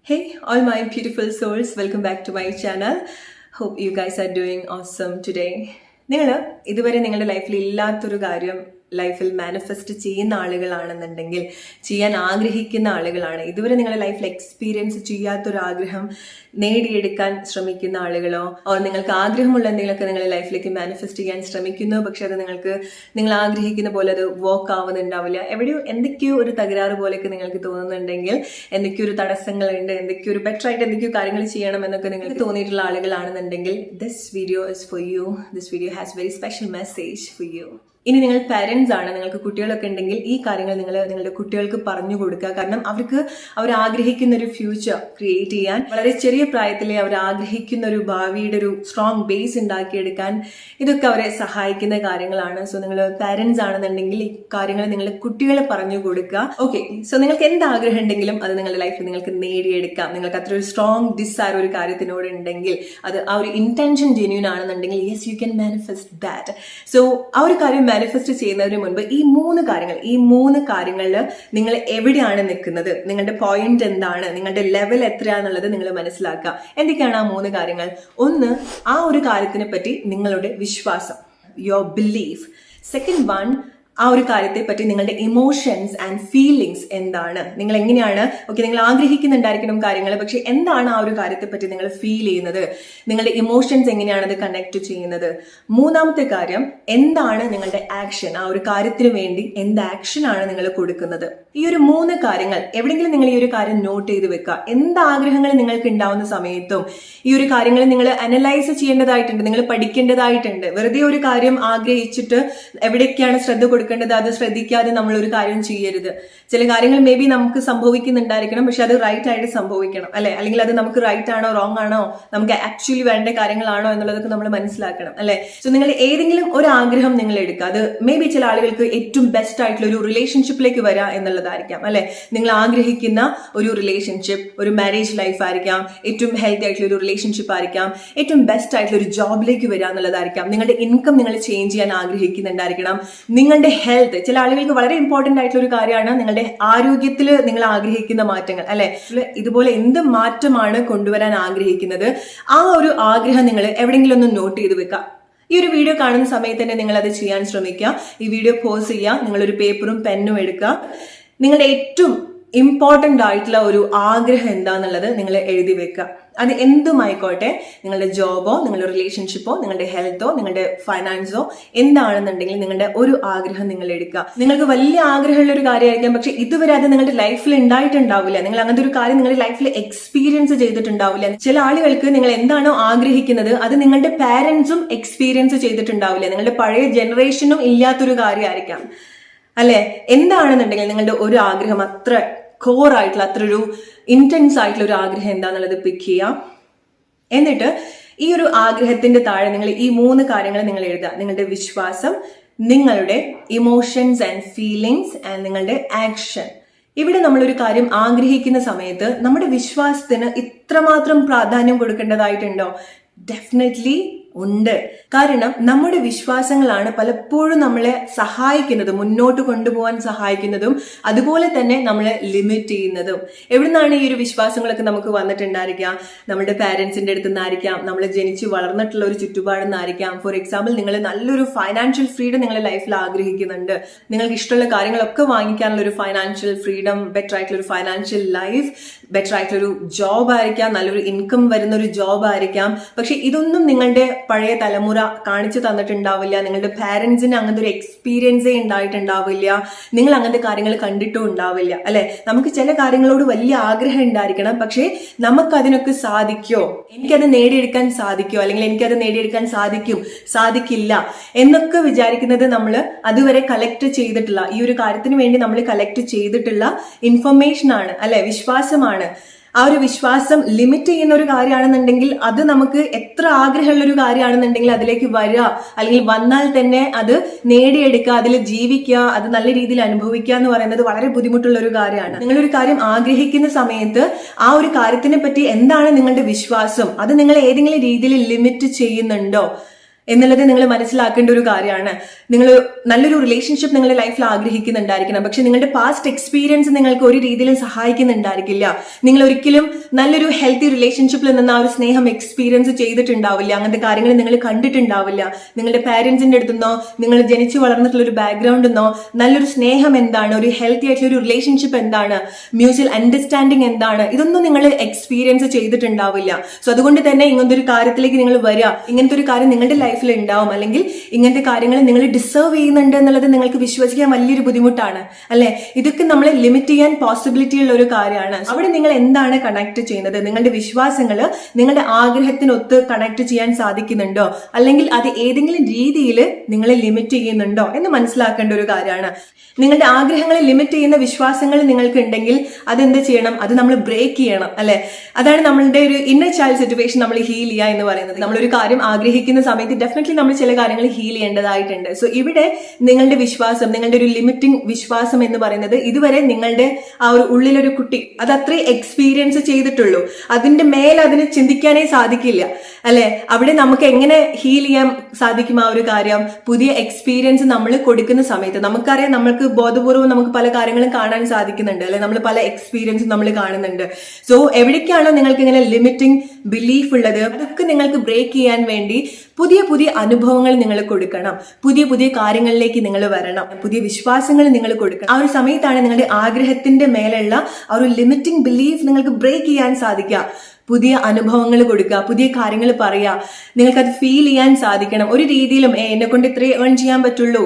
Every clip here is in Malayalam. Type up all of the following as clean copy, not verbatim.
Hey, all my beautiful souls, welcome back to my channel. Hope you guys are doing awesome today. നിങ്ങൾ ഇതുവരെ നിങ്ങളുടെ ലൈഫിൽ ഇല്ലാത്തൊരു കാര്യം ലൈഫിൽ മാനിഫെസ്റ്റ് ചെയ്യുന്ന ആളുകളാണെന്നുണ്ടെങ്കിൽ, ചെയ്യാൻ ആഗ്രഹിക്കുന്ന ആളുകളാണ്, ഇതുവരെ നിങ്ങളുടെ ലൈഫിൽ എക്സ്പീരിയൻസ് ചെയ്യാത്തൊരു ആഗ്രഹം നേടിയെടുക്കാൻ ശ്രമിക്കുന്ന ആളുകളോ, ഓർ നിങ്ങൾക്ക് ആഗ്രഹമുള്ള എന്തെങ്കിലുമൊക്കെ നിങ്ങളുടെ ലൈഫിലേക്ക് മാനിഫെസ്റ്റ് ചെയ്യാൻ ശ്രമിക്കുന്നു, പക്ഷെ അത് നിങ്ങൾ ആഗ്രഹിക്കുന്ന പോലെ അത് വർക്ക് ആവുന്നുണ്ടാവില്ല, എവിടെയോ എന്തൊക്കെയോ ഒരു തകരാറ് പോലെയൊക്കെ നിങ്ങൾക്ക് തോന്നുന്നുണ്ടെങ്കിൽ, എന്തൊക്കെയോ ഒരു തടസ്സങ്ങളുണ്ട്, എന്തൊക്കെയോ ഒരു ബെറ്റർ ആയിട്ട് എന്തൊക്കെയോ കാര്യങ്ങൾ ചെയ്യണം എന്നൊക്കെ നിങ്ങൾക്ക് തോന്നിയിട്ടുള്ള ആളുകളാണെന്നുണ്ടെങ്കിൽ, this video is for you. This video has very special message for you. ഇനി നിങ്ങൾ പാരന്റ്സ് ആണ്, നിങ്ങൾക്ക് കുട്ടികളൊക്കെ ഉണ്ടെങ്കിൽ ഈ കാര്യങ്ങൾ നിങ്ങൾ നിങ്ങളുടെ കുട്ടികൾക്ക് പറഞ്ഞു കൊടുക്കുക. കാരണം അവർ ആഗ്രഹിക്കുന്ന ഒരു ഫ്യൂച്ചർ ക്രിയേറ്റ് ചെയ്യാൻ വളരെ ചെറിയ പ്രായത്തിലെ അവർ ആഗ്രഹിക്കുന്ന ഒരു ഭാവിയുടെ ഒരു സ്ട്രോങ് ബേസ് ഉണ്ടാക്കിയെടുക്കാൻ ഇതൊക്കെ അവരെ സഹായിക്കുന്ന കാര്യങ്ങളാണ്. സോ നിങ്ങൾ പാരന്റ്സ് ആണെന്നുണ്ടെങ്കിൽ ഈ കാര്യങ്ങൾ നിങ്ങളുടെ കുട്ടികളെ പറഞ്ഞു കൊടുക്കുക. ഓക്കെ, സോ നിങ്ങൾക്ക് എന്ത് ആഗ്രഹം ഉണ്ടെങ്കിലും അത് നിങ്ങളുടെ ലൈഫിൽ നിങ്ങൾക്ക് നേടിയെടുക്കാം. നിങ്ങൾക്ക് അത്ര ഒരു സ്ട്രോങ് ഡിസയർ ഒരു കാര്യത്തിനോട് ഉണ്ടെങ്കിൽ, അത് ആ ഒരു ഇന്റൻഷൻ ജെന്യൂൻ ആണെന്നുണ്ടെങ്കിൽ, yes you can manifest that. So ആ ഒരു കാര്യം മാനിഫെസ്റ്റ് ചെയ്യുന്നതിന് മുൻപ് ഈ മൂന്ന് കാര്യങ്ങളിൽ നിങ്ങൾ എവിടെയാണ് നിൽക്കുന്നത്, നിങ്ങളുടെ പോയിന്റ് എന്താണ്, നിങ്ങളുടെ ലെവൽ എത്രയാണെന്നുള്ളത് നിങ്ങൾ മനസ്സിലാക്കുക. എന്തൊക്കെയാണ് ആ 3 കാര്യങ്ങൾ? ഒന്ന്, ആ ഒരു കാര്യത്തിനെ പറ്റി നിങ്ങളുടെ വിശ്വാസം, യുവർ ബിലീഫ്. സെക്കൻഡ് വൺ, ആ ഒരു കാര്യത്തെ പറ്റി നിങ്ങളുടെ ഇമോഷൻസ് ആൻഡ് ഫീലിങ്സ് എന്താണ്, നിങ്ങൾ എങ്ങനെയാണ്, ഓക്കെ നിങ്ങൾ ആഗ്രഹിക്കുന്നുണ്ടായിരിക്കണം കാര്യങ്ങൾ, പക്ഷെ എന്താണ് ആ ഒരു കാര്യത്തെ പറ്റി നിങ്ങൾ ഫീൽ ചെയ്യുന്നത്, നിങ്ങളുടെ ഇമോഷൻസ് എങ്ങനെയാണ് അത് കണക്ട് ചെയ്യുന്നത്. മൂന്നാമത്തെ കാര്യം, എന്താണ് നിങ്ങളുടെ ആക്ഷൻ, ആ ഒരു കാര്യത്തിന് വേണ്ടി എന്ത് ആക്ഷൻ ആണ് നിങ്ങൾ കൊടുക്കുന്നത്. ഈ ഒരു 3 കാര്യങ്ങൾ എവിടെയെങ്കിലും നിങ്ങൾ ഈ ഒരു കാര്യം നോട്ട് ചെയ്ത് വെക്കുക. എന്ത് ആഗ്രഹങ്ങൾ നിങ്ങൾക്ക് ഉണ്ടാവുന്ന സമയത്തും ഈ ഒരു കാര്യങ്ങൾ നിങ്ങൾ അനലൈസ് ചെയ്യേണ്ടതായിട്ടുണ്ട്, നിങ്ങൾ പഠിക്കേണ്ടതായിട്ടുണ്ട്. വെറുതെ ഒരു കാര്യം ആഗ്രഹിച്ചിട്ട് എവിടേക്കാണ് ശ്രദ്ധ കൊടുക്കേണ്ടത് അത് ശ്രദ്ധിക്കാതെ നമ്മൾ ഒരു കാര്യം ചെയ്യരുത്. ചില കാര്യങ്ങൾ മേ ബി നമുക്ക് സംഭവിക്കുന്നുണ്ടായിരിക്കണം, പക്ഷെ അത് റൈറ്റ് ആയിട്ട് സംഭവിക്കണം, അല്ലെ? അല്ലെങ്കിൽ അത് നമുക്ക് റൈറ്റ് ആണോ റോങ് ആണോ, നമുക്ക് ആക്ച്വലി വേണ്ട കാര്യങ്ങളാണോ എന്നുള്ളതൊക്കെ നമ്മൾ മനസ്സിലാക്കണം, അല്ലെ? സോ നിങ്ങൾ ഏതെങ്കിലും ഒരു ആഗ്രഹം നിങ്ങൾ എടുക്കുക. അത് മേ ബി ചില ആളുകൾക്ക് ഏറ്റവും ബെസ്റ്റ് ആയിട്ടുള്ള ഒരു റിലേഷൻഷിപ്പിലേക്ക് വരിക എന്നുള്ളതായിരിക്കാം, അല്ലെ? നിങ്ങൾ ആഗ്രഹിക്കുന്ന ഒരു റിലേഷൻഷിപ്പ്, ഒരു മാരേജ് ലൈഫ് ആയിരിക്കാം, ഏറ്റവും ഹെൽത്തി ആയിട്ടുള്ള ഒരു റിലേഷൻഷിപ്പ് ആയിരിക്കാം, ഏറ്റവും ബെസ്റ്റ് ആയിട്ടുള്ള ഒരു ജോബിലേക്ക് വരിക എന്നുള്ളതായിരിക്കാം. നിങ്ങളുടെ ഇൻകം നിങ്ങൾ ചേഞ്ച് ചെയ്യാൻ ആഗ്രഹിക്കുന്നുണ്ടായിരിക്കണം. നിങ്ങളുടെ ഹെൽത്ത്, ചില ആളുകൾക്ക് വളരെ ഇമ്പോർട്ടന്റ് ആയിട്ടുള്ള ഒരു കാര്യമാണ് നിങ്ങളുടെ ആരോഗ്യത്തിൽ നിങ്ങൾ ആഗ്രഹിക്കുന്ന മാറ്റങ്ങൾ, അല്ലെ? ഇതുപോലെ എന്ത് മാറ്റമാണ് കൊണ്ടുവരാൻ ആഗ്രഹിക്കുന്നത്, ആ ഒരു ആഗ്രഹം നിങ്ങൾ എവിടെയെങ്കിലും ഒന്ന് നോട്ട് ചെയ്ത് വെക്കുക. ഈ ഒരു വീഡിയോ കാണുന്ന സമയത്ത് തന്നെ നിങ്ങൾ അത് ചെയ്യാൻ ശ്രമിക്കുക. ഈ വീഡിയോ പോസ് ചെയ്യുക, നിങ്ങളൊരു പേപ്പറും പെന്നും എടുക്കുക. നിങ്ങളുടെ ഏറ്റവും ഇമ്പോർട്ടൻ്റ് ആയിട്ടുള്ള ഒരു ആഗ്രഹം എന്താന്നുള്ളത് നിങ്ങൾ എഴുതി വെക്കുക. അത് എന്തുമായിക്കോട്ടെ, നിങ്ങളുടെ ജോബോ, നിങ്ങളുടെ റിലേഷൻഷിപ്പോ, നിങ്ങളുടെ ഹെൽത്തോ, നിങ്ങളുടെ ഫൈനാൻസോ എന്താണെന്നുണ്ടെങ്കിൽ നിങ്ങളുടെ ഒരു ആഗ്രഹം നിങ്ങൾ എടുക്കുക. നിങ്ങൾക്ക് വലിയ ആഗ്രഹമുള്ള ഒരു കാര്യമായിരിക്കാം, പക്ഷെ ഇതുവരെ അത് നിങ്ങളുടെ ലൈഫിൽ ഉണ്ടായിട്ടുണ്ടാവില്ല. നിങ്ങൾ അങ്ങനത്തെ ഒരു കാര്യം നിങ്ങളുടെ ലൈഫിൽ എക്സ്പീരിയൻസ് ചെയ്തിട്ടുണ്ടാവില്ല. ചില ആളുകൾക്ക് നിങ്ങൾ എന്താണോ ആഗ്രഹിക്കുന്നത് അത് നിങ്ങളുടെ പാരന്റ്സും എക്സ്പീരിയൻസ് ചെയ്തിട്ടുണ്ടാവില്ല. നിങ്ങളുടെ പഴയ ജനറേഷനും ഇല്ലാത്തൊരു കാര്യമായിരിക്കാം, അല്ലെ? എന്താണെന്നുണ്ടെങ്കിൽ നിങ്ങളുടെ ഒരു ആഗ്രഹം അത്ര കോർ ആയിട്ടുള്ള, അത്ര ഒരു ഇന്റൻസ് ആയിട്ടുള്ള ഒരു ആഗ്രഹം എന്താന്നുള്ളത് പിക്ക് ചെയ്യാം. എന്നിട്ട് ഈ ഒരു ആഗ്രഹത്തിന്റെ താഴെ നിങ്ങൾ ഈ 3 കാര്യങ്ങൾ നിങ്ങൾ എഴുതുക. നിങ്ങളുടെ വിശ്വാസം, നിങ്ങളുടെ ഇമോഷൻസ് ആൻഡ് ഫീലിങ്സ് ആൻഡ് നിങ്ങളുടെ ആക്ഷൻ. ഇവിടെ നമ്മളൊരു കാര്യം ആഗ്രഹിക്കുന്ന സമയത്ത് നമ്മുടെ വിശ്വാസത്തിന് ഇത്രമാത്രം പ്രാധാന്യം കൊടുക്കേണ്ടതായിട്ടുണ്ടോ? ഡെഫിനറ്റ്ലി ഉണ്ട്. കാരണം നമ്മുടെ വിശ്വാസങ്ങളാണ് പലപ്പോഴും നമ്മളെ സഹായിക്കുന്നതും മുന്നോട്ട് കൊണ്ടുപോകാൻ സഹായിക്കുന്നതും അതുപോലെ തന്നെ നമ്മളെ ലിമിറ്റ് ചെയ്യുന്നതും. എവിടുന്നാണ് ഈ ഒരു വിശ്വാസങ്ങളൊക്കെ നമുക്ക് വന്നിട്ടുണ്ടായിരിക്കാം? നമ്മുടെ പാരന്റ്സിന്റെ അടുത്ത് നിന്നായിരിക്കാം, നമ്മൾ ജനിച്ചു വളർന്നിട്ടുള്ള ഒരു ചുറ്റുപാടിൽ നിന്നായിരിക്കാം. ഫോർ എക്സാമ്പിൾ, നിങ്ങൾ നല്ലൊരു ഫൈനാൻഷ്യൽ ഫ്രീഡം നിങ്ങളുടെ ലൈഫിൽ ആഗ്രഹിക്കുന്നുണ്ട്, നിങ്ങൾക്ക് ഇഷ്ടമുള്ള കാര്യങ്ങളൊക്കെ വാങ്ങിക്കാനുള്ള ഒരു ഫൈനാൻഷ്യൽ ഫ്രീഡം, ബെറ്റർ ആയിട്ടുള്ള ഒരു ഫൈനാൻഷ്യൽ ലൈഫ്, ബെറ്റർ ആയിട്ടുള്ള ഒരു ജോബ് ആയിരിക്കാം, നല്ലൊരു ഇൻകം വരുന്ന ഒരു ജോബ് ആയിരിക്കാം. പക്ഷെ ഇതൊന്നും നിങ്ങളുടെ പഴയ തലമുറ കാണിച്ചു തന്നിട്ടുണ്ടാവില്ല. നിങ്ങളുടെ പാരന്റ്സിന് അങ്ങനത്തെ ഒരു എക്സ്പീരിയൻസേ ഉണ്ടായിട്ടുണ്ടാവില്ല. നിങ്ങൾ അങ്ങനത്തെ കാര്യങ്ങൾ കണ്ടിട്ടും ഉണ്ടാവില്ല, അല്ലെ? നമുക്ക് ചില കാര്യങ്ങളോട് വലിയ ആഗ്രഹം ഉണ്ടായിരിക്കണം, പക്ഷേ നമുക്ക് അതിനൊക്കെ സാധിക്കോ, എനിക്കത് നേടിയെടുക്കാൻ സാധിക്കോ, അല്ലെങ്കിൽ എനിക്കത് നേടിയെടുക്കാൻ സാധിക്കില്ല എന്നൊക്കെ വിചാരിക്കുന്നത് നമ്മൾ അതുവരെ കളക്ട് ചെയ്തിട്ടുള്ള, ഈ ഒരു കാര്യത്തിന് വേണ്ടി നമ്മൾ കളക്ട് ചെയ്തിട്ടുള്ള ഇൻഫർമേഷൻ ആണ്, അല്ലെ? വിശ്വാസമാണ്. ആ ഒരു വിശ്വാസം ലിമിറ്റ് ചെയ്യുന്ന ഒരു കാര്യമാണെന്നുണ്ടെങ്കിൽ, അത് നമുക്ക് എത്ര ആഗ്രഹമുള്ള ഒരു കാര്യമാണെന്നുണ്ടെങ്കിൽ അതിലേക്ക് വരിക, അല്ലെങ്കിൽ വന്നാൽ തന്നെ അത് നേടിയെടുക്കുക, അതിൽ ജീവിക്കുക, അത് നല്ല രീതിയിൽ അനുഭവിക്കുക എന്ന് പറയുന്നത് വളരെ ബുദ്ധിമുട്ടുള്ള ഒരു കാര്യമാണ്. നിങ്ങളൊരു കാര്യം ആഗ്രഹിക്കുന്ന സമയത്ത് ആ ഒരു കാര്യത്തിനെ പറ്റി എന്താണ് നിങ്ങളുടെ വിശ്വാസം, അത് നിങ്ങൾ ഏതെങ്കിലും രീതിയിൽ ലിമിറ്റ് ചെയ്യുന്നുണ്ടോ? എന്നുള്ളത് നിങ്ങൾ മനസ്സിലാക്കേണ്ട ഒരു കാര്യമാണ്. നിങ്ങൾ നല്ലൊരു റിലേഷൻഷിപ്പ് നിങ്ങളുടെ ലൈഫിൽ ആഗ്രഹിക്കുന്നുണ്ടായിരിക്കണം, പക്ഷെ നിങ്ങളുടെ പാസ്റ്റ് എക്സ്പീരിയൻസ് നിങ്ങൾക്ക് ഒരു രീതിയിലും സഹായിക്കുന്നുണ്ടായിരിക്കില്ല. നിങ്ങൾ ഒരിക്കലും നല്ലൊരു ഹെൽത്തി റിലേഷൻഷിപ്പിൽ നിന്ന് ആ ഒരു സ്നേഹം എക്സ്പീരിയൻസ് ചെയ്തിട്ടുണ്ടാവില്ല, അങ്ങനത്തെ കാര്യങ്ങൾ നിങ്ങൾ കണ്ടിട്ടുണ്ടാവില്ല. നിങ്ങളുടെ പാരന്റ്സിന്റെ അടുത്തുനിന്നോ നിങ്ങൾ ജനിച്ചു വളർന്നിട്ടുള്ള ഒരു ബാക്ക്ഗ്രൗണ്ടിൽ നിന്നോ നല്ലൊരു സ്നേഹം എന്താണ്, ഒരു ഹെൽത്തി ആയിട്ടുള്ള ഒരു റിലേഷൻഷിപ്പ് എന്താണ്, മ്യൂച്വൽ അണ്ടർസ്റ്റാൻഡിങ് എന്താണ്, ഇതൊന്നും നിങ്ങൾ എക്സ്പീരിയൻസ് ചെയ്തിട്ടുണ്ടാവില്ല. സോ അതുകൊണ്ട് തന്നെ ഇങ്ങനത്തെ ഒരു കാര്യത്തിലേക്ക് നിങ്ങൾ വരിക, ഇങ്ങനത്തെ ഒരു കാര്യം നിങ്ങളുടെ ലൈഫിൽ ഉണ്ടാവും, അല്ലെങ്കിൽ ഇങ്ങനത്തെ കാര്യങ്ങൾ നിങ്ങൾ ഡിസേർവ് ചെയ്യുന്നുണ്ട് എന്നുള്ളത് നിങ്ങൾക്ക് വിശ്വസിക്കാൻ വലിയൊരു ബുദ്ധിമുട്ടാണ് അല്ലെ. ഇതൊക്കെ നമ്മളെ ലിമിറ്റ് ചെയ്യാൻ പോസിബിലിറ്റി ഉള്ള ഒരു കാര്യമാണ്. അവിടെ നിങ്ങൾ എന്താണ് കണക്ട് ചെയ്യുന്നത്, നിങ്ങളുടെ വിശ്വാസങ്ങൾ നിങ്ങളുടെ ആഗ്രഹത്തിനൊത്ത് കണക്ട് ചെയ്യാൻ സാധിക്കുന്നുണ്ടോ, അല്ലെങ്കിൽ അത് ഏതെങ്കിലും രീതിയിൽ നിങ്ങളെ ലിമിറ്റ് ചെയ്യുന്നുണ്ടോ എന്ന് മനസ്സിലാക്കേണ്ട ഒരു കാര്യമാണ്. നിങ്ങളുടെ ആഗ്രഹങ്ങളെ ലിമിറ്റ് ചെയ്യുന്ന വിശ്വാസങ്ങൾ നിങ്ങൾക്ക് ഉണ്ടെങ്കിൽ അതെന്ത് ചെയ്യണം, അത് നമ്മൾ ബ്രേക്ക് ചെയ്യണം അല്ലെ. അതാണ് നമ്മളുടെ ഒരു ഇന്നർ ചൈൽഡ് സിറ്റുവേഷൻ നമ്മൾ ഹീൽ ചെയ്യുക എന്ന് പറയുന്നത്. നമ്മളൊരു കാര്യം ആഗ്രഹിക്കുന്ന സമയത്ത് ഡെഫിനറ്റ്ലി നമ്മൾ ചില കാര്യങ്ങൾ ഹീൽ ചെയ്യേണ്ടതായിട്ടുണ്ട്. സോ ഇവിടെ നിങ്ങളുടെ വിശ്വാസം, നിങ്ങളുടെ ഒരു ലിമിറ്റിംഗ് വിശ്വാസം എന്ന് പറയുന്നത് ഇതുവരെ നിങ്ങളുടെ ആ ഒരു ഉള്ളിലൊരു കുട്ടി അത് അത്രയും എക്സ്പീരിയൻസ് ചെയ്തിട്ടുള്ളൂ, അതിന്റെ മേൽ അതിന് ചിന്തിക്കാനേ സാധിക്കില്ല അല്ലെ. അവിടെ നമുക്ക് എങ്ങനെ ഹീൽ ചെയ്യാൻ സാധിക്കും ആ ഒരു കാര്യം, പുതിയ എക്സ്പീരിയൻസ് നമ്മൾ കൊടുക്കുന്ന സമയത്ത്. നമുക്കറിയാം, നമ്മൾക്ക് ബോധപൂർവ്വം നമുക്ക് പല കാര്യങ്ങളും കാണാൻ സാധിക്കുന്നുണ്ട് അല്ലെ, നമ്മൾ പല എക്സ്പീരിയൻസും നമ്മൾ കാണുന്നുണ്ട്. സോ എവിടേക്കാണോ നിങ്ങൾക്ക് ഇങ്ങനെ ലിമിറ്റിംഗ് ബിലീഫ് ഉള്ളത്, അതൊക്കെ നിങ്ങൾക്ക് ബ്രേക്ക് ചെയ്യാൻ വേണ്ടി പുതിയ പുതിയ അനുഭവങ്ങൾ നിങ്ങൾ കൊടുക്കണം, പുതിയ പുതിയ കാര്യങ്ങളിലേക്ക് നിങ്ങൾ വരണം, പുതിയ വിശ്വാസങ്ങൾ നിങ്ങൾ കൊടുക്കണം. ആ ഒരു സമയത്താണ് നിങ്ങളുടെ ആഗ്രഹത്തിന്റെ മേലുള്ള ആ ഒരു ലിമിറ്റിംഗ് ബിലീഫ് നിങ്ങൾക്ക് ബ്രേക്ക് ചെയ്യാൻ സാധിക്കുക. പുതിയ അനുഭവങ്ങൾ കൊടുക്കുക, പുതിയ കാര്യങ്ങൾ പറയുക, നിങ്ങൾക്കത് ഫീൽ ചെയ്യാൻ സാധിക്കണം. ഒരു രീതിയിലും എന്നെ കൊണ്ട് ഇത്രേ ഏൺ ചെയ്യാൻ പറ്റുള്ളൂ,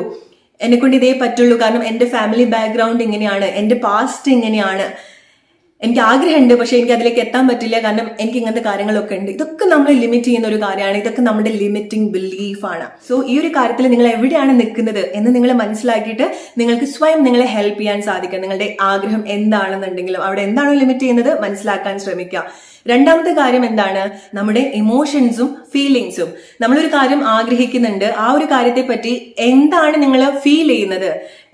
എന്നെ കൊണ്ട് ഇതേ പറ്റുള്ളൂ, കാരണം എന്റെ ഫാമിലി ബാക്ക്ഗ്രൗണ്ട് ഇങ്ങനെയാണ്, എന്റെ പാസ്റ്റ് ഇങ്ങനെയാണ്, എനിക്ക് ആഗ്രഹമുണ്ട് പക്ഷെ എനിക്ക് അതിലേക്ക് എത്താൻ പറ്റില്ല കാരണം എനിക്ക് ഇങ്ങനത്തെ കാര്യങ്ങളൊക്കെ ഉണ്ട്. ഇതൊക്കെ നമ്മൾ ലിമിറ്റ് ചെയ്യുന്ന ഒരു കാര്യമാണ്, ഇതൊക്കെ നമ്മുടെ ലിമിറ്റിംഗ് ബിലീഫാണ്. സോ ഈ ഒരു കാര്യത്തിൽ നിങ്ങൾ എവിടെയാണ് നിൽക്കുന്നത് എന്ന് നിങ്ങൾ മനസ്സിലാക്കിയിട്ട് നിങ്ങൾക്ക് സ്വയം നിങ്ങളെ ഹെൽപ്പ് ചെയ്യാൻ സാധിക്കും. നിങ്ങളുടെ ആഗ്രഹം എന്താണെന്നുണ്ടെങ്കിലും അവിടെ എന്താണോ ലിമിറ്റ് ചെയ്യുന്നത് മനസ്സിലാക്കാൻ ശ്രമിക്കുക. രണ്ടാമത്തെ കാര്യം എന്താണ്, നമ്മുടെ ഇമോഷൻസും ഫീലിങ്സും. നമ്മളൊരു കാര്യം ആഗ്രഹിക്കുന്നുണ്ട്, ആ ഒരു കാര്യത്തെ പറ്റി എന്താണ് നിങ്ങൾ ഫീൽ ചെയ്യുന്നത്,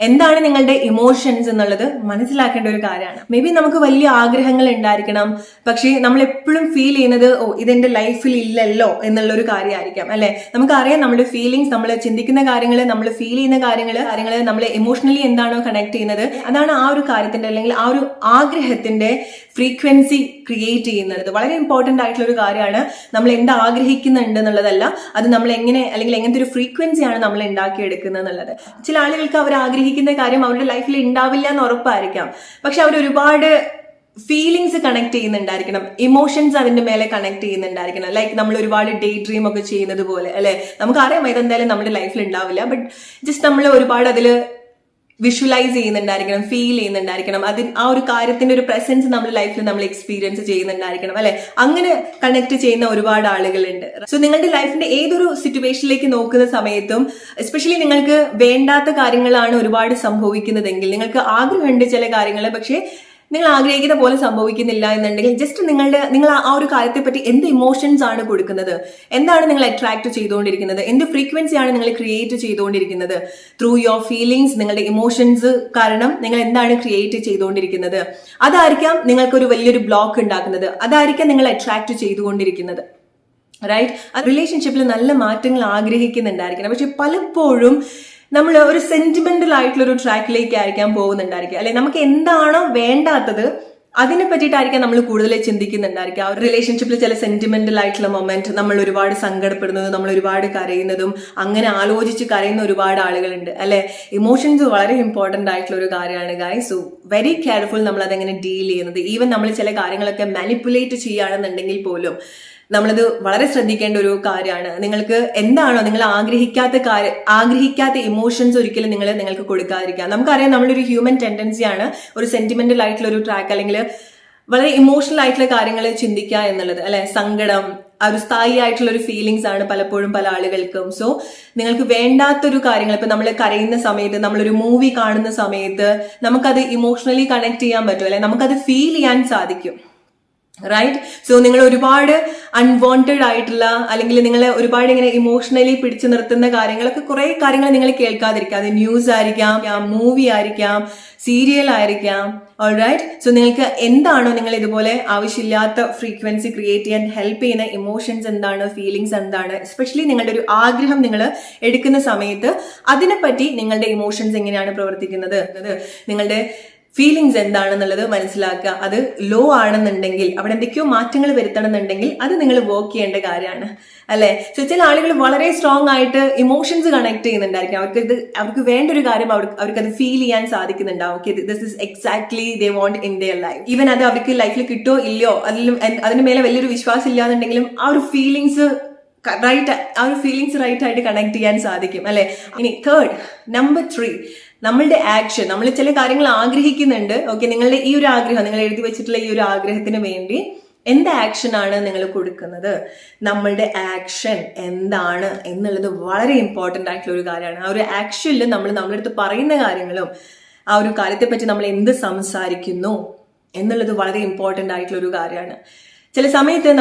എന്താണ് നിങ്ങളുടെ ഇമോഷൻസ് എന്നുള്ളത് മനസ്സിലാക്കേണ്ട ഒരു കാര്യമാണ്. മേ ബി നമുക്ക് വലിയ ആഗ്രഹങ്ങൾ ഉണ്ടായിരിക്കണം, പക്ഷേ നമ്മൾ എപ്പോഴും ഫീൽ ചെയ്യുന്നത് ഇതെന്റെ ലൈഫിൽ ഇല്ലല്ലോ എന്നുള്ളൊരു കാര്യമായിരിക്കാം അല്ലെ. നമുക്കറിയാം നമ്മുടെ ഫീലിങ്സ്, നമ്മൾ ചിന്തിക്കുന്ന കാര്യങ്ങൾ, നമ്മൾ ഫീൽ ചെയ്യുന്ന കാര്യങ്ങൾ നമ്മളെ ഇമോഷണലി എന്താണോ കണക്ട് ചെയ്യുന്നത്, അതാണ് ആ ഒരു കാര്യത്തിന്റെ അല്ലെങ്കിൽ ആ ഒരു ആഗ്രഹത്തിന്റെ ഫ്രീക്വൻസി ക്രിയേറ്റ് ചെയ്യുന്നത്. വളരെ ഇമ്പോർട്ടന്റ് ആയിട്ടുള്ള ഒരു കാര്യമാണ്. നമ്മൾ എന്ത് ആഗ്രഹിക്കുന്നുണ്ട് എന്നുള്ളതല്ല, അത് നമ്മൾ എങ്ങനെ അല്ലെങ്കിൽ എങ്ങനത്തെ ഒരു ഫ്രീക്വൻസിയാണ് നമ്മൾ ഉണ്ടാക്കിയെടുക്കുന്നത് എന്നുള്ളത്. ചില ആളുകൾക്ക് അവർ ആഗ്രഹിക്കുന്ന കാര്യം അവരുടെ ലൈഫിൽ ഉണ്ടാവില്ല എന്ന് ഉറപ്പായിരിക്കാം, പക്ഷെ അവർ ഒരുപാട് ഫീലിങ്സ് കണക്ട് ചെയ്യുന്നുണ്ടായിരിക്കണം, ഇമോഷൻസ് അതിന്റെ മേലെ കണക്ട് ചെയ്യുന്നുണ്ടായിരിക്കണം. ലൈക്ക് നമ്മൾ ഒരുപാട് ഡേ ഡ്രീം ഒക്കെ ചെയ്യുന്നത് പോലെ അല്ലെ. നമുക്കറിയാം ഇതെന്തായാലും നമ്മുടെ ലൈഫിൽ ഉണ്ടാവില്ല, ബട്ട് ജസ്റ്റ് നമ്മൾ ഒരുപാട് അതിൽ വിഷ്വലൈസ് ചെയ്യുന്നുണ്ടായിരിക്കണം, ഫീൽ ചെയ്യുന്നുണ്ടായിരിക്കണം, ആ ഒരു കാര്യത്തിന്റെ ഒരു പ്രസൻസ് നമ്മുടെ ലൈഫിൽ നമ്മൾ എക്സ്പീരിയൻസ് ചെയ്യുന്നുണ്ടായിരിക്കണം അല്ലെ. അങ്ങനെ കണക്ട് ചെയ്യുന്ന ഒരുപാട് ആളുകളുണ്ട്. സോ നിങ്ങളുടെ ലൈഫിന്റെ ഏതൊരു സിറ്റുവേഷനിലേക്ക് നോക്കുന്ന സമയത്തും എസ്പെഷ്യലി നിങ്ങൾക്ക് വേണ്ടാത്ത കാര്യങ്ങളാണ് ഒരുപാട് സംഭവിക്കുന്നതെങ്കിൽ, നിങ്ങൾക്ക് ആഗ്രഹമുണ്ട് ചില കാര്യങ്ങൾ പക്ഷേ നിങ്ങൾ ആഗ്രഹിക്കുന്ന പോലെ സംഭവിക്കുന്നില്ല എന്നുണ്ടെങ്കിൽ ജസ്റ്റ് നിങ്ങൾ ആ ഒരു കാര്യത്തെ പറ്റി എന്ത് ഇമോഷൻസ് ആണ് കൊടുക്കുന്നത്, എന്താണ് നിങ്ങൾ അട്രാക്ട് ചെയ്തുകൊണ്ടിരിക്കുന്നത്, എന്ത് ഫ്രീക്വൻസിയാണ് നിങ്ങൾ ക്രിയേറ്റ് ചെയ്തുകൊണ്ടിരിക്കുന്നത് ത്രൂ യുവർ ഫീലിങ്സ്, നിങ്ങളുടെ ഇമോഷൻസ് കാരണം നിങ്ങൾ എന്താണ് ക്രിയേറ്റ് ചെയ്തുകൊണ്ടിരിക്കുന്നത്, അതായിരിക്കാം നിങ്ങൾക്കൊരു വലിയൊരു ബ്ലോക്ക് ഉണ്ടാക്കുന്നത്, അതായിരിക്കാം നിങ്ങൾ അട്രാക്ട് ചെയ്തുകൊണ്ടിരിക്കുന്നത്. റൈറ്റ്. റിലേഷൻഷിപ്പിൽ നല്ല മാറ്റങ്ങൾ ആഗ്രഹിക്കുന്നുണ്ടായിരിക്കണം, പക്ഷെ പലപ്പോഴും നമ്മൾ ഒരു സെന്റിമെന്റൽ ആയിട്ടുള്ള ഒരു ട്രാക്കിലേക്ക് ആയിരിക്കാം പോകുന്നുണ്ടായിരിക്കുക അല്ലെ. നമുക്ക് എന്താണോ വേണ്ടാത്തത് അതിനെ പറ്റിയിട്ടായിരിക്കാം നമ്മൾ കൂടുതൽ ചിന്തിക്കുന്നുണ്ടായിരിക്കുക. ആ ഒരു റിലേഷൻഷിപ്പിൽ ചില സെന്റിമെന്റൽ ആയിട്ടുള്ള മൊമെന്റ്, നമ്മൾ ഒരുപാട് സങ്കടപ്പെടുന്നതും നമ്മൾ ഒരുപാട് കരയുന്നതും, അങ്ങനെ ആലോചിച്ച് കരയുന്ന ഒരുപാട് ആളുകളുണ്ട് അല്ലെ. ഇമോഷൻസ് വളരെ ഇമ്പോർട്ടന്റ് ആയിട്ടുള്ള ഒരു കാര്യമാണ് ഗൈസ്. സോ വെരി കെയർഫുൾ നമ്മൾ അതെങ്ങനെ ഡീൽ ചെയ്യുന്നത്. ഈവൻ നമ്മൾ ചില കാര്യങ്ങളൊക്കെ മാനിപ്പുലേറ്റ് ചെയ്യുകയാണെന്നുണ്ടെങ്കിൽ പോലും നമ്മളത് വളരെ ശ്രദ്ധിക്കേണ്ട ഒരു കാര്യമാണ്. നിങ്ങൾക്ക് എന്താണോ നിങ്ങൾ ആഗ്രഹിക്കാത്ത ഇമോഷൻസ് ഒരിക്കലും നിങ്ങൾക്ക് കൊടുക്കാതിരിക്കുക. നമുക്കറിയാം നമ്മളൊരു ഹ്യൂമൻ ടെൻഡൻസിയാണ് ഒരു സെന്റിമെന്റൽ ആയിട്ടുള്ള ഒരു ട്രാക്ക് അല്ലെങ്കിൽ വളരെ ഇമോഷണൽ ആയിട്ടുള്ള കാര്യങ്ങൾ ചിന്തിക്കുക എന്നുള്ളത് അല്ലെ. സങ്കടം ആ ഒരു സ്ഥായി ആയിട്ടുള്ള ഒരു ഫീലിങ്സ് ആണ് പലപ്പോഴും പല ആളുകൾക്കും. സോ നിങ്ങൾക്ക് വേണ്ടാത്തൊരു കാര്യങ്ങൾ, ഇപ്പൊ നമ്മൾ കരയുന്ന സമയത്ത്, നമ്മളൊരു മൂവി കാണുന്ന സമയത്ത് നമുക്കത് ഇമോഷണലി കണക്ട് ചെയ്യാൻ പറ്റും അല്ലെ, നമുക്കത് ഫീൽ ചെയ്യാൻ സാധിക്കും. റൈറ്റ്. സോ നിങ്ങൾ ഒരുപാട് അൺവാണ്ടഡ് ആയിട്ടുള്ള അല്ലെങ്കിൽ നിങ്ങൾ ഒരുപാട് ഇങ്ങനെ ഇമോഷണലി പിടിച്ചു നിർത്തുന്ന കാര്യങ്ങളൊക്കെ കുറെ കാര്യങ്ങൾ നിങ്ങൾ കേൾക്കാതിരിക്കുക. അത് ന്യൂസ് ആയിരിക്കാം, മൂവി ആയിരിക്കാം, സീരിയൽ ആയിരിക്കാം. ഓൾറൈറ്റ്. സോ നിങ്ങൾക്ക് എന്താണോ നിങ്ങൾ ഇതുപോലെ ആവശ്യമില്ലാത്ത ഫ്രീക്വൻസി ക്രിയേറ്റ് ചെയ്യാൻ ഹെൽപ്പ് ചെയ്യുന്ന ഇമോഷൻസ് എന്താണ്, ഫീലിങ്സ് എന്താണ്, എസ്പെഷ്യലി നിങ്ങളുടെ ഒരു ആഗ്രഹം നിങ്ങൾ എടുക്കുന്ന സമയത്ത് അതിനെപ്പറ്റി നിങ്ങളുടെ ഇമോഷൻസ് എങ്ങനെയാണ് പ്രവർത്തിക്കുന്നത്, നിങ്ങളുടെ ഫീലിങ്സ് എന്താണെന്നുള്ളത് മനസ്സിലാക്കുക. അത് ലോ ആണെന്നുണ്ടെങ്കിൽ അവിടെ എന്തൊക്കെയോ മാറ്റങ്ങൾ വരുത്തണം എന്നുണ്ടെങ്കിൽ അത് നിങ്ങൾ വർക്ക് ചെയ്യേണ്ട കാര്യമാണ്, അല്ലെ? സോ ചില ആളുകൾ വളരെ സ്ട്രോങ് ആയിട്ട് ഇമോഷൻസ് കണക്ട് ചെയ്യുന്നുണ്ടായിരിക്കും. അവർക്ക് വേണ്ട ഒരു കാര്യം അവർക്ക് അത് ഫീൽ ചെയ്യാൻ സാധിക്കുന്നുണ്ടാവും. Okay, this is exactly they want in their life. Even അത് അവർക്ക് ലൈഫിൽ കിട്ടോ ഇല്ലയോ അതിന് മേലെ വലിയൊരു വിശ്വാസം ഇല്ലാന്നുണ്ടെങ്കിലും ആ ഒരു ഫീലിങ്സ് റൈറ്റ് ആയിട്ട് കണക്ട് ചെയ്യാൻ സാധിക്കും, അല്ലെ? ഇനി നമ്പർ 3, നമ്മളുടെ ആക്ഷൻ. നമ്മൾ ചില കാര്യങ്ങൾ ആഗ്രഹിക്കുന്നുണ്ട്. ഓക്കെ, നിങ്ങളുടെ ഈ ഒരു ആഗ്രഹം, നിങ്ങൾ എഴുതി വെച്ചിട്ടുള്ള ഈ ഒരു ആഗ്രഹത്തിന് വേണ്ടി എന്ത് ആക്ഷൻ ആണ് നിങ്ങൾ കൊടുക്കുന്നത്, നമ്മളുടെ ആക്ഷൻ എന്താണ് എന്നുള്ളത് വളരെ ഇമ്പോർട്ടന്റ് ആയിട്ടുള്ള ഒരു കാര്യമാണ്. ആ ഒരു ആക്ഷനിൽ നമ്മുടെ അടുത്ത് പറയുന്ന കാര്യങ്ങളും ആ ഒരു കാര്യത്തെ പറ്റി നമ്മൾ എന്ത് സംസാരിക്കുന്നു എന്നുള്ളത് വളരെ ഇമ്പോർട്ടന്റ് ആയിട്ടുള്ള ഒരു കാര്യമാണ്. ചില സമയത്ത്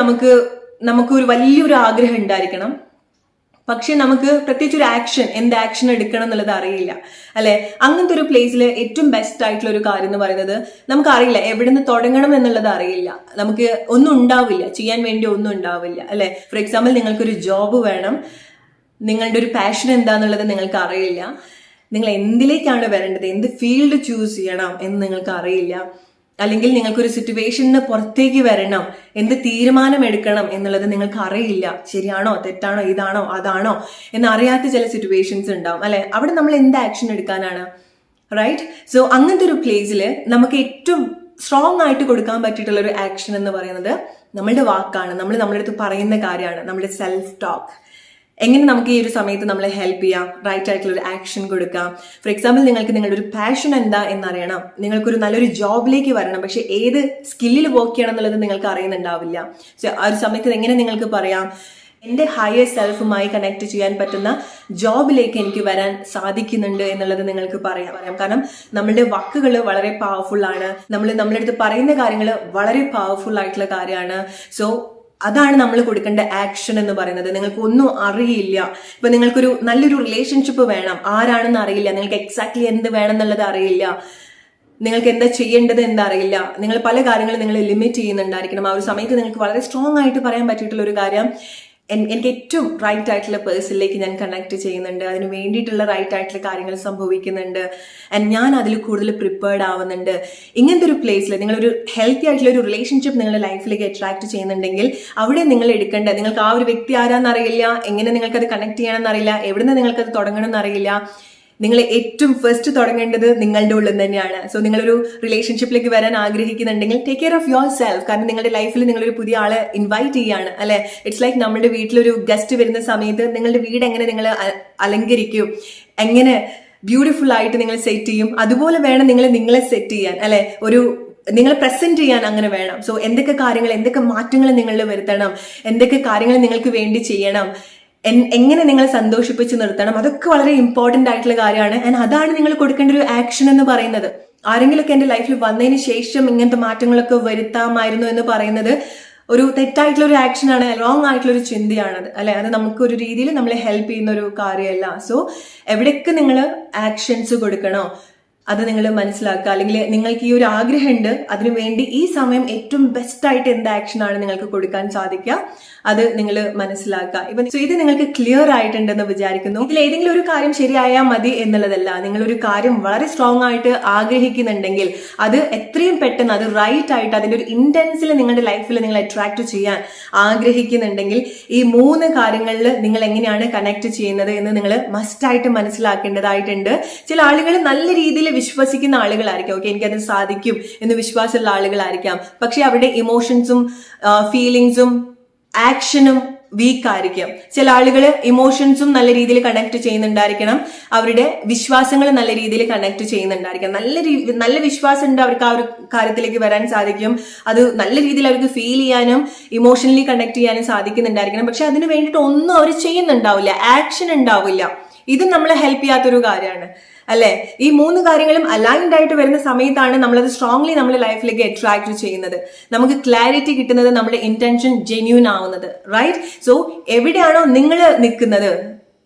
നമുക്ക് ഒരു വലിയൊരു ആഗ്രഹം ഉണ്ടായിരിക്കണം, പക്ഷെ നമുക്ക് പ്രത്യേകിച്ച് ഒരു എന്ത് ആക്ഷൻ എടുക്കണം എന്നുള്ളത് അറിയില്ല, അല്ലെ? അങ്ങനത്തെ ഒരു പ്ലേസിൽ ഏറ്റവും ബെസ്റ്റ് ആയിട്ടുള്ള ഒരു കാര്യം എന്ന് പറയുന്നത് നമുക്കറിയില്ല എവിടെ നിന്ന് തുടങ്ങണം എന്നുള്ളത് അറിയില്ല, നമുക്ക് ഒന്നും ഉണ്ടാവില്ല, ചെയ്യാൻ വേണ്ടി ഒന്നും ഉണ്ടാവില്ല, അല്ലെ? ഫോർ എക്സാമ്പിൾ, നിങ്ങൾക്കൊരു ജോബ് വേണം, നിങ്ങളുടെ ഒരു പാഷൻ എന്താന്നുള്ളത് നിങ്ങൾക്ക് അറിയില്ല, നിങ്ങൾ എന്തിലേക്കാണ് വരേണ്ടത്, എന്ത് ഫീൽഡ് ചൂസ് ചെയ്യണം എന്ന് നിങ്ങൾക്ക് അറിയില്ല, അല്ലെങ്കിൽ നിങ്ങൾക്കൊരു സിറ്റുവേഷന് പുറത്തേക്ക് വരണം, എന്ത് തീരുമാനം എടുക്കണം എന്നുള്ളത് നിങ്ങൾക്ക് അറിയില്ല, ശരിയാണോ തെറ്റാണോ ഇതാണോ അതാണോ എന്നറിയാത്ത ചില സിറ്റുവേഷൻസ് ഉണ്ടാവും, അല്ലെ? അവിടെ നമ്മൾ എന്ത് ആക്ഷൻ എടുക്കാനാണ്, റൈറ്റ്? സോ അങ്ങനത്തെ ഒരു പ്ലേസിൽ നമുക്ക് ഏറ്റവും സ്ട്രോങ് ആയിട്ട് കൊടുക്കാൻ പറ്റിയിട്ടുള്ള ഒരു ആക്ഷൻ എന്ന് പറയുന്നത് നമ്മളുടെ വാക്കാണ്, നമ്മുടെ അടുത്ത് പറയുന്ന കാര്യമാണ്, നമ്മുടെ സെൽഫ് ടോക്ക്. എങ്ങനെ നമുക്ക് ഈ ഒരു സമയത്ത് നമ്മളെ ഹെൽപ്പ് ചെയ്യാം, റൈറ്റ് ആയിട്ടുള്ള ഒരു ആക്ഷൻ കൊടുക്കാം. ഫോർ എക്സാമ്പിൾ, നിങ്ങൾക്ക് നിങ്ങളുടെ ഒരു പാഷൻ എന്താ എന്നറിയണം, നിങ്ങൾക്കൊരു നല്ലൊരു ജോബിലേക്ക് വരണം, പക്ഷെ ഏത് സ്കില്ലിൽ വർക്ക് ചെയ്യണം എന്നുള്ളത് നിങ്ങൾക്ക് അറിയുന്നുണ്ടാവില്ല. സോ ആ ഒരു സമയത്ത് എങ്ങനെ നിങ്ങൾക്ക് പറയാം, എൻ്റെ ഹയർ സെൽഫുമായി കണക്ട് ചെയ്യാൻ പറ്റുന്ന ജോബിലേക്ക് എനിക്ക് വരാൻ സാധിക്കുന്നുണ്ട് എന്നുള്ളത് നിങ്ങൾക്ക് പറയാം. കാരണം നമ്മളുടെ വാക്കുകൾ വളരെ പവർഫുൾ ആണ്, നമ്മളുടെ അടുത്ത് പറയുന്ന കാര്യങ്ങൾ വളരെ പവർഫുൾ ആയിട്ടുള്ള കാര്യമാണ്. സോ അതാണ് നമ്മൾ കൊടുക്കേണ്ട ആക്ഷൻ എന്ന് പറയുന്നത്. നിങ്ങൾക്ക് ഒന്നും അറിയില്ല, ഇപ്പൊ നിങ്ങൾക്കൊരു നല്ലൊരു റിലേഷൻഷിപ്പ് വേണം, ആരാണെന്ന് അറിയില്ല, നിങ്ങൾക്ക് എക്സാക്ട്ലി എന്ത് വേണം എന്നുള്ളത് അറിയില്ല, നിങ്ങൾക്ക് എന്താ ചെയ്യേണ്ടത് എന്നറിയില്ല, നിങ്ങൾ പല കാര്യങ്ങളും നിങ്ങൾ ലിമിറ്റ് ചെയ്യുന്നുണ്ടായിരിക്കണം. ആ ഒരു സമയത്ത് നിങ്ങൾക്ക് വളരെ സ്ട്രോങ് ആയിട്ട് പറയാൻ പറ്റിയിട്ടുള്ള ഒരു കാര്യം, എനിക്ക് ഏറ്റവും റൈറ്റ് ആയിട്ടുള്ള പേഴ്സണിലേക്ക് ഞാൻ കണക്ട് ചെയ്യുന്നുണ്ട്, അതിന് വേണ്ടിയിട്ടുള്ള റൈറ്റ് ആയിട്ടുള്ള കാര്യങ്ങൾ സംഭവിക്കുന്നുണ്ട്, ആൻഡ് ഞാൻ അതിൽ കൂടുതൽ പ്രിപ്പയർഡ് ആവുന്നുണ്ട്. ഇങ്ങനത്തെ ഒരു പ്ലേസിൽ നിങ്ങളൊരു ഹെൽത്തി ആയിട്ടുള്ള ഒരു റിലേഷൻഷിപ്പ് നിങ്ങളുടെ ലൈഫിലേക്ക് അട്രാക്ട് ചെയ്യുന്നുണ്ടെങ്കിൽ അവിടെ നിങ്ങൾ എടുക്കേണ്ട, നിങ്ങൾക്ക് ആ ഒരു വ്യക്തി ആരാന്നറിയില്ല, എങ്ങനെ നിങ്ങൾക്കത് കണക്ട് ചെയ്യണമെന്ന് അറിയില്ല, എവിടുന്ന് നിങ്ങൾക്കത് തുടങ്ങണം എന്നറിയില്ല, നിങ്ങൾ ഏറ്റവും ഫസ്റ്റ് തുടങ്ങേണ്ടത് നിങ്ങളുടെ ഉള്ളിൽ തന്നെയാണ്. സോ നിങ്ങളൊരു റിലേഷൻഷിപ്പിലേക്ക് വരാൻ ആഗ്രഹിക്കുന്നുണ്ടെങ്കിൽ take care of your self. കാരണം നിങ്ങളുടെ ലൈഫിൽ നിങ്ങളൊരു പുതിയ ആളെ ഇൻവൈറ്റ് ചെയ്യാണ്, അല്ലെ? ഇറ്റ്സ് ലൈക്ക് നമ്മുടെ വീട്ടിലൊരു ഗസ്റ്റ് വരുന്ന സമയത്ത് നിങ്ങളുടെ വീട് എങ്ങനെ നിങ്ങൾ അലങ്കരിക്കും, എങ്ങനെ ബ്യൂട്ടിഫുൾ ആയിട്ട് നിങ്ങൾ സെറ്റ് ചെയ്യും, അതുപോലെ വേണം നിങ്ങളെ സെറ്റ് ചെയ്യാൻ, അല്ലെ? നിങ്ങളെ പ്രസന്റ് ചെയ്യാൻ അങ്ങനെ വേണം. സോ എന്തൊക്കെ കാര്യങ്ങൾ, എന്തൊക്കെ മാറ്റങ്ങൾ നിങ്ങളിൽ വരുത്തണം, എന്തൊക്കെ കാര്യങ്ങൾ നിങ്ങൾക്ക് വേണ്ടി ചെയ്യണം, എങ്ങനെ നിങ്ങളെ സന്തോഷിപ്പിച്ച് നിർത്തണം, അതൊക്കെ വളരെ ഇമ്പോർട്ടന്റ് ആയിട്ടുള്ള കാര്യമാണ്. ആൻഡ് അതാണ് നിങ്ങൾ കൊടുക്കേണ്ട ഒരു ആക്ഷൻ എന്ന് പറയുന്നത്. ആരെങ്കിലുമൊക്കെ എൻ്റെ ലൈഫിൽ വന്നതിന് ശേഷം ഇങ്ങനത്തെ മാറ്റങ്ങളൊക്കെ വരുത്താമായിരുന്നു എന്ന് പറയുന്നത് ഒരു തെറ്റായിട്ടുള്ള ഒരു ആക്ഷനാണ്, റോങ് ആയിട്ടുള്ള ഒരു ചിന്തയാണത്, അല്ലെ? അത് നമുക്കൊരു രീതിയിൽ നമ്മളെ ഹെൽപ്പ് ചെയ്യുന്ന ഒരു കാര്യമല്ല. സോ എവിടെയൊക്കെ നിങ്ങൾ ആക്ഷൻസ് കൊടുക്കണോ അത് നിങ്ങൾ മനസ്സിലാക്കുക. അല്ലെങ്കിൽ നിങ്ങൾക്ക് ഈ ഒരു ആഗ്രഹമുണ്ട്, അതിനുവേണ്ടി ഈ സമയം ഏറ്റവും ബെസ്റ്റ് ആയിട്ട് എന്ത് ആക്ഷനാണ് നിങ്ങൾക്ക് കൊടുക്കാൻ സാധിക്കുക അത് നിങ്ങൾ മനസ്സിലാക്കുക. സോ ഇത് നിങ്ങൾക്ക് ക്ലിയർ ആയിട്ടുണ്ടെന്ന് വിചാരിക്കുന്നു. ഇതിൽ ഏതെങ്കിലും ഒരു കാര്യം ശരിയായാൽ മതി എന്നുള്ളതല്ല, നിങ്ങളൊരു കാര്യം വളരെ സ്ട്രോങ് ആയിട്ട് ആഗ്രഹിക്കുന്നുണ്ടെങ്കിൽ അത് എത്രയും പെട്ടെന്ന് അത് റൈറ്റ് ആയിട്ട് അതിന്റെ ഒരു ഇന്റൻസിൽ നിങ്ങളുടെ ലൈഫിൽ നിങ്ങൾ അട്രാക്ട് ചെയ്യാൻ ആഗ്രഹിക്കുന്നുണ്ടെങ്കിൽ ഈ 3 കാര്യങ്ങളിൽ നിങ്ങൾ എങ്ങനെയാണ് കണക്ട് ചെയ്യുന്നത് എന്ന് നിങ്ങൾ മസ്റ്റായിട്ട് മനസ്സിലാക്കേണ്ടതായിട്ടുണ്ട്. ചില ആളുകൾ നല്ല രീതിയിൽ വിശ്വസിക്കുന്ന ആളുകളായിരിക്കും, ഓക്കെ എനിക്കത് സാധിക്കും എന്ന് വിശ്വാസമുള്ള ആളുകളായിരിക്കാം, പക്ഷെ അവരുടെ ഇമോഷൻസും ഫീലിങ്സും ആക്ഷനും വീക്ക് ആയിരിക്കും. ചില ആളുകൾ ഇമോഷൻസും നല്ല രീതിയിൽ കണക്ട് ചെയ്യുന്നുണ്ടായിരിക്കണം, അവരുടെ വിശ്വാസങ്ങൾ നല്ല രീതിയിൽ കണക്ട് ചെയ്യുന്നുണ്ടായിരിക്കണം. നല്ല വിശ്വാസം ഉണ്ട്, അവർക്ക് ആ ഒരു കാര്യത്തിലേക്ക് വരാൻ സാധിക്കും, അത് നല്ല രീതിയിൽ അവർക്ക് ഫീൽ ചെയ്യാനും ഇമോഷണലി കണക്ട് ചെയ്യാനും സാധിക്കുന്നുണ്ടായിരിക്കണം. പക്ഷെ അതിന് വേണ്ടിയിട്ട് ഒന്നും അവർ ചെയ്യുന്നുണ്ടാവില്ല, ആക്ഷൻ ഉണ്ടാവില്ല. ഇത് നമ്മളെ ഹെൽപ്പ് ചെയ്യാത്തൊരു കാര്യമാണ്, അല്ലെ? ഈ 3 കാര്യങ്ങളും അലൈൻഡ് ആയിട്ട് വരുന്ന സമയത്താണ് നമ്മളത് സ്ട്രോങ്ലി നമ്മുടെ ലൈഫിലേക്ക് അട്രാക്ട് ചെയ്യുന്നത്. നമുക്ക് ക്ലാരിറ്റി കിട്ടുന്നത്, നമ്മുടെ ഇന്റൻഷൻ ജെന്യൂൻ ആവുന്നത്. റൈറ്റ്? സോ എവിടെയാണോ നിങ്ങൾ നിൽക്കുന്നത്,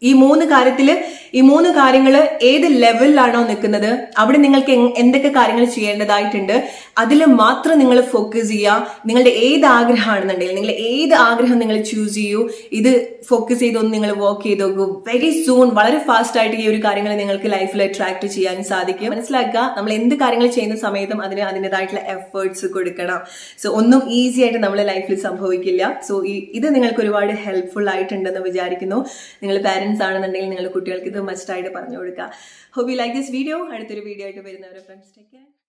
ഈ 3 കാര്യങ്ങൾ ഏത് ലെവലിലാണോ നിൽക്കുന്നത്, അവിടെ നിങ്ങൾക്ക് എന്തൊക്കെ കാര്യങ്ങൾ ചെയ്യേണ്ടതായിട്ടുണ്ട്, അതിൽ മാത്രം നിങ്ങൾ ഫോക്കസ് ചെയ്യുക. നിങ്ങളുടെ ഏത് ആഗ്രഹമാണെന്നുണ്ടെങ്കിൽ, നിങ്ങൾ ഏത് ആഗ്രഹം നിങ്ങൾ ചൂസ് ചെയ്യൂ, ഇത് ഫോക്കസ് ചെയ്തൊന്ന് നിങ്ങൾ വർക്ക് ചെയ്ത് നോക്കൂ. വെരി സൂൺ, വളരെ ഫാസ്റ്റ് ആയിട്ട് ഈ ഒരു കാര്യങ്ങൾ നിങ്ങൾക്ക് ലൈഫിൽ അട്രാക്ട് ചെയ്യാൻ സാധിക്കും. മനസ്സിലാക്കുക, നമ്മൾ എന്ത് കാര്യങ്ങൾ ചെയ്യുന്ന സമയത്തും അതിന് അതിൻ്റെതായിട്ടുള്ള എഫേർട്സ് കൊടുക്കണം. സോ ഒന്നും ഈസി ആയിട്ട് നമ്മുടെ ലൈഫിൽ സംഭവിക്കില്ല. സോ ഇത് നിങ്ങൾക്ക് ഒരുപാട് ഹെൽപ്ഫുൾ ആയിട്ടുണ്ടെന്ന് വിചാരിക്കുന്നു. നിങ്ങൾ പാരന്റ്സ് ആണെന്നുണ്ടെങ്കിൽ നിങ്ങളുടെ കുട്ടികൾക്ക് ഇത് മസ്റ്റ് ആയിട്ട് പറഞ്ഞു കൊടുക്കുക. Hope you like this video. അടുത്തൊരു വീഡിയോ ആയിട്ട് വരുന്നവരെ ഫ്രണ്ട്സ്, ടേക്ക് കെയർ.